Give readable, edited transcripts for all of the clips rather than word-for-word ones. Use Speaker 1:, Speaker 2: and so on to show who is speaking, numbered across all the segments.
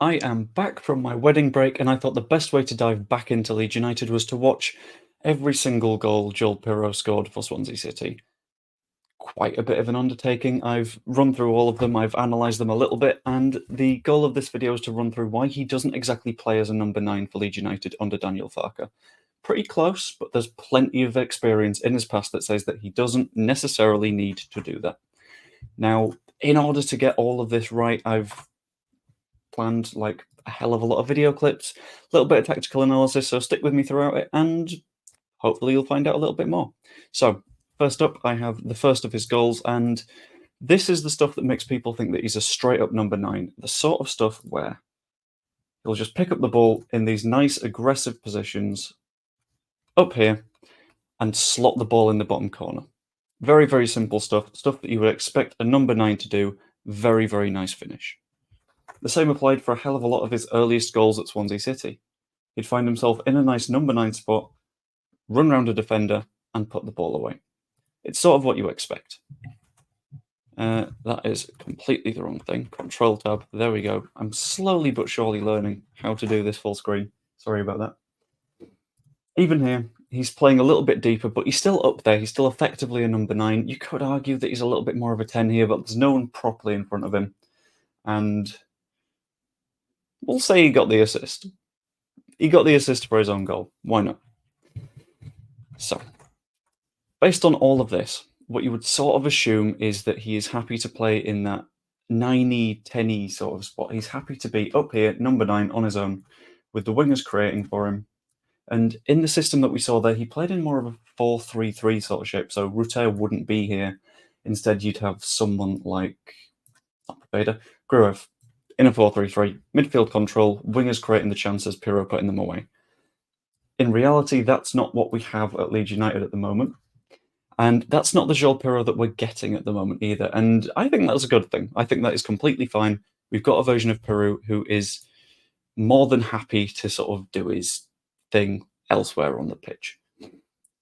Speaker 1: I am back from my wedding break, and I thought the best way to dive back into Leeds United was to watch every single goal Joel Piroe scored for Swansea City. Quite a bit of an undertaking. I've run through all of them, I've analysed them a little bit, and the goal of this video is to run through why he doesn't exactly play as a number 9 for Leeds United under Daniel Farke. Pretty close, but there's plenty of experience in his past that says that he doesn't necessarily need to do that. Now, in order to get all of this right, I've planned like a hell of a lot of video clips, a little bit of tactical analysis, so stick with me throughout it, and hopefully you'll find out a little bit more. So, first up, I have the first of his goals, and this is the stuff that makes people think that he's a straight-up number 9, the sort of stuff where he'll just pick up the ball in these nice, aggressive positions up here and slot the ball in the bottom corner. Very, very simple stuff that you would expect a number 9 to do. Very, very nice finish. The same applied for a hell of a lot of his earliest goals at Swansea City. He'd find himself in a nice number 9 spot, run round a defender, and put the ball away. It's sort of what you expect. That is completely the wrong thing. Control tab, there we go. I'm slowly but surely learning how to do this full screen. Sorry about that. Even here, he's playing a little bit deeper, but he's still up there. He's still effectively a number 9. You could argue that he's a little bit more of a 10 here, but there's no one properly in front of him. And we'll say he got the assist. He got the assist for his own goal. Why not? So, based on all of this, what you would sort of assume is that he is happy to play in that 9-y, 10-y sort of spot. He's happy to be up here, number 9, on his own, with the wingers creating for him. And in the system that we saw there, he played in more of a 4-3-3 sort of shape, so Rutter wouldn't be here. Instead, you'd have someone like Gruev in a 4-3-3, midfield control, wingers creating the chances, Piroe putting them away. In reality, that's not what we have at Leeds United at the moment. And that's not the Joel Piroe that we're getting at the moment either. And I think that's a good thing. I think that is completely fine. We've got a version of Piroe who is more than happy to sort of do his thing elsewhere on the pitch.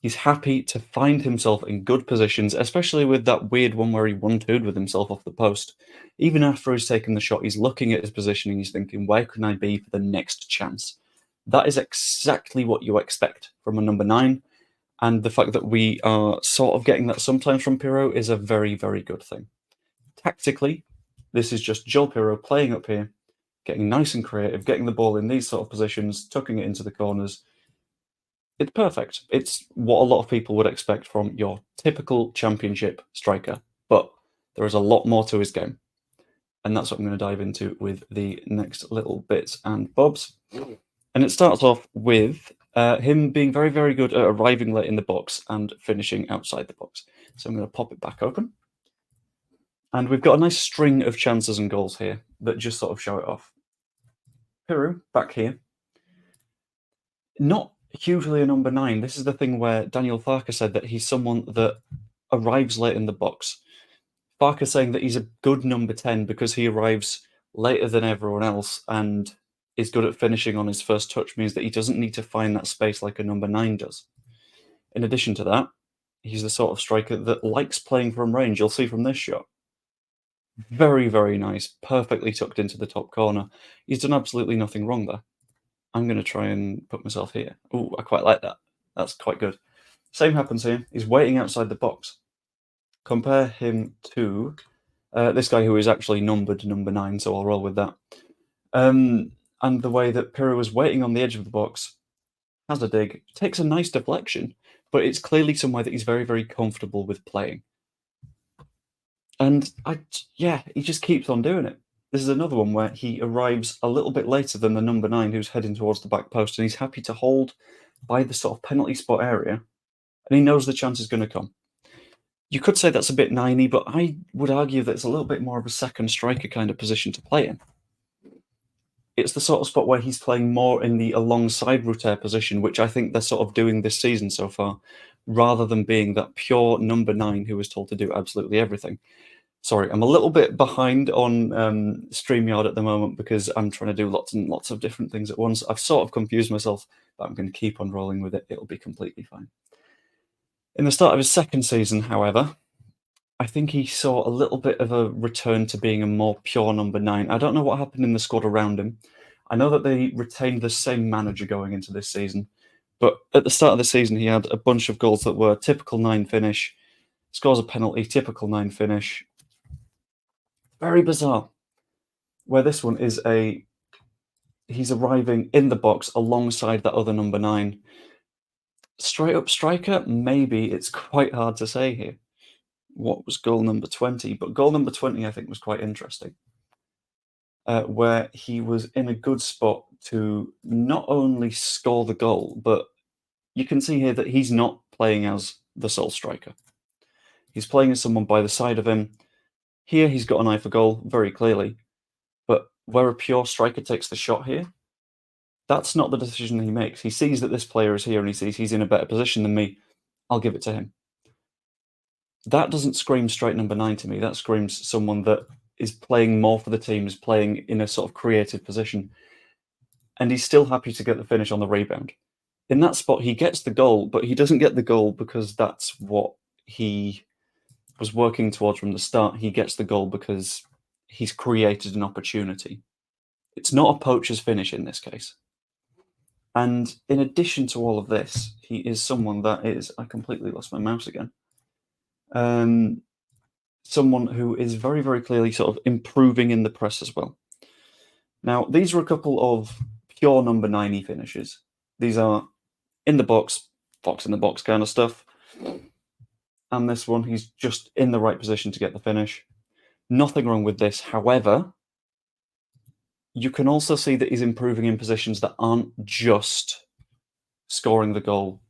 Speaker 1: He's happy to find himself in good positions, especially with that weird one where he 1-2'd with himself off the post. Even after he's taken the shot, he's looking at his positioning, he's thinking, where can I be for the next chance? That is exactly what you expect from a number 9, and the fact that we are sort of getting that sometimes from Piroe is a very, very good thing. Tactically, this is just Joel Piroe playing up here, getting nice and creative, getting the ball in these sort of positions, tucking it into the corners. It's perfect. It's what a lot of people would expect from your typical championship striker, but there is a lot more to his game. And that's what I'm going to dive into with the next little bits and bobs. And it starts off with him being very, very good at arriving late in the box and finishing outside the box. So I'm going to pop it back open. And we've got a nice string of chances and goals here that just sort of show it off. Piroe, back here. Not hugely a number 9. This is the thing where Daniel Farke said that he's someone that arrives late in the box. Farke saying that he's a good number 10 because he arrives later than everyone else and is good at finishing on his first touch means that he doesn't need to find that space like a number 9 does. In addition to that, he's the sort of striker that likes playing from range. You'll see from this shot. Very, very nice. Perfectly tucked into the top corner. He's done absolutely nothing wrong there. I'm going to try and put myself here. Oh, I quite like that. That's quite good. Same happens here. He's waiting outside the box. Compare him to this guy who is actually numbered number 9, so I'll roll with that. And the way that Piroe was waiting on the edge of the box, has a dig, takes a nice deflection, but it's clearly somewhere that he's very, very comfortable with playing. And he just keeps on doing it. This is another one where he arrives a little bit later than the number 9 who's heading towards the back post, and he's happy to hold by the sort of penalty spot area, and he knows the chance is going to come. You could say that's a bit 9-y, but I would argue that it's a little bit more of a second striker kind of position to play in. It's the sort of spot where he's playing more in the alongside Rutter position, which I think they're sort of doing this season so far, rather than being that pure number 9 who was told to do absolutely everything. Sorry, I'm a little bit behind on StreamYard at the moment because I'm trying to do lots and lots of different things at once. I've sort of confused myself, but I'm going to keep on rolling with it. It'll be completely fine. In the start of his second season, however, I think he saw a little bit of a return to being a more pure number 9. I don't know what happened in the squad around him. I know that they retained the same manager going into this season, but at the start of the season, he had a bunch of goals that were typical 9 finish, scores a penalty, typical 9 finish. Very bizarre. Where this one is he's arriving in the box alongside that other number 9. Straight up striker, maybe. It's quite hard to say here. What was goal number 20? But goal number 20, I think, was quite interesting. Where he was in a good spot to not only score the goal, but you can see here that he's not playing as the sole striker. He's playing as someone by the side of him. Here, he's got an eye for goal, very clearly. But where a pure striker takes the shot here, that's not the decision he makes. He sees that this player is here and he sees he's in a better position than me. I'll give it to him. That doesn't scream straight number 9 to me. That screams someone that is playing more for the team, is playing in a sort of creative position. And he's still happy to get the finish on the rebound. In that spot, he gets the goal, but he doesn't get the goal because that's what he was working towards from the start. He gets the goal because he's created an opportunity. It's not a poacher's finish in this case. And in addition to all of this, he is someone that is... I completely lost my mouse again. Someone who is very, very clearly sort of improving in the press as well. Now, these are a couple of pure number 9-y finishes. These are in the box in the box kind of stuff. And this one, he's just in the right position to get the finish. Nothing wrong with this. However, you can also see that he's improving in positions that aren't just scoring the goal,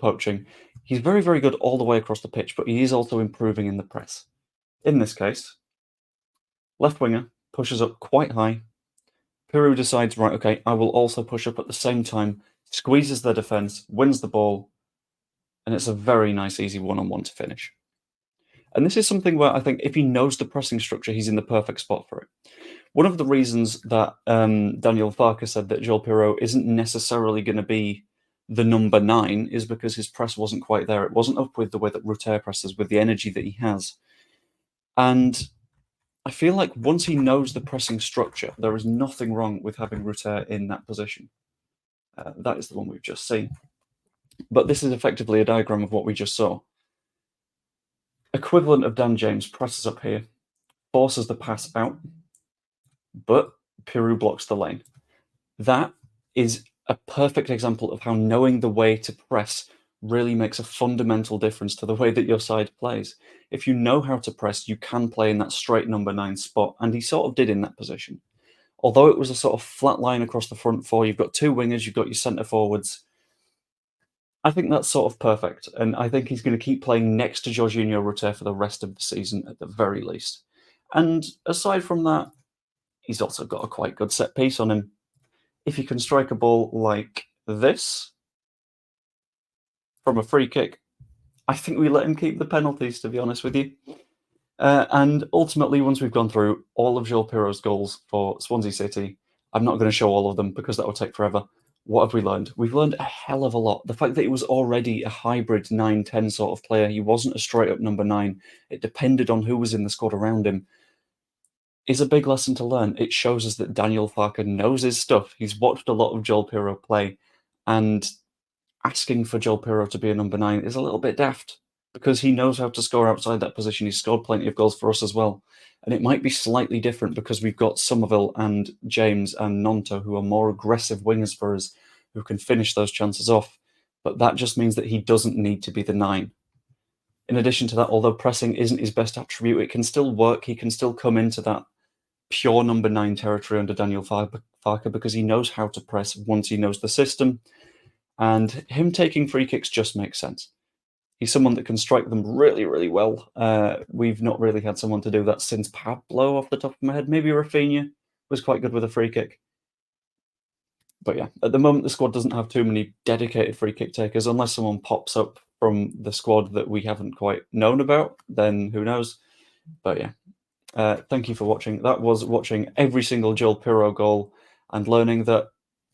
Speaker 1: poaching. He's very, very good all the way across the pitch, but he is also improving in the press. In this case, left winger pushes up quite high. Piroe decides, right, okay, I will also push up at the same time, squeezes the defence, wins the ball, and it's a very nice, easy one-on-one to finish. And this is something where I think if he knows the pressing structure, he's in the perfect spot for it. One of the reasons that Daniel Farke said that Joel Piroe isn't necessarily going to be the number 9 is because his press wasn't quite there. It wasn't up with the way that Ruter presses, with the energy that he has. And I feel like once he knows the pressing structure, there is nothing wrong with having Ruter in that position. That is the one we've just seen. But this is effectively a diagram of what we just saw. Equivalent of Dan James presses up here, forces the pass out, but Piroe blocks the lane. That is a perfect example of how knowing the way to press really makes a fundamental difference to the way that your side plays. If you know how to press, you can play in that straight number 9 spot, and he sort of did in that position. Although it was a sort of flat line across the front four, you've got 2 wingers, you've got your centre forwards. I think that's sort of perfect, and I think he's going to keep playing next to Jorginho Ruter for the rest of the season at the very least. And aside from that, he's also got a quite good set piece on him. If he can strike a ball like this from a free kick, I think we let him keep the penalties, to be honest with you. And ultimately, once we've gone through all of Joel Piroe's goals for Swansea City, I'm not going to show all of them because that would take forever. What have we learned? We've learned a hell of a lot. The fact that he was already a hybrid 9-10 sort of player, he wasn't a straight-up number 9. It depended on who was in the squad around him, is a big lesson to learn. It shows us that Daniel Farke knows his stuff. He's watched a lot of Joel Piroe play, and asking for Joel Piroe to be a number 9 is a little bit daft because he knows how to score outside that position. He's scored plenty of goals for us as well. And it might be slightly different because we've got Somerville and James and Nonto who are more aggressive wingers for us, who can finish those chances off. But that just means that he doesn't need to be the 9. In addition to that, although pressing isn't his best attribute, it can still work. He can still come into that pure number 9 territory under Daniel Farke because he knows how to press once he knows the system. And him taking free kicks just makes sense. He's someone that can strike them really, really well. We've not really had someone to do that since Pablo off the top of my head. Maybe Rafinha was quite good with a free kick. But yeah, at the moment, the squad doesn't have too many dedicated free kick takers. Unless someone pops up from the squad that we haven't quite known about, then who knows? But yeah, thank you for watching. That was watching every single Joel Piroe goal and learning that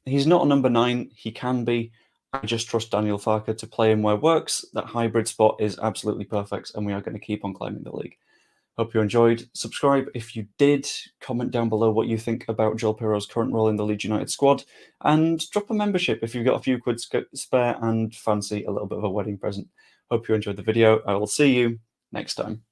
Speaker 1: he's not a number 9. He can be. I just trust Daniel Farke to play him where works. That hybrid spot is absolutely perfect, and we are going to keep on climbing the league. Hope you enjoyed. Subscribe if you did. Comment down below what you think about Joel Piroe's current role in the Leeds United squad. And drop a membership if you've got a few quid spare and fancy a little bit of a wedding present. Hope you enjoyed the video. I will see you next time.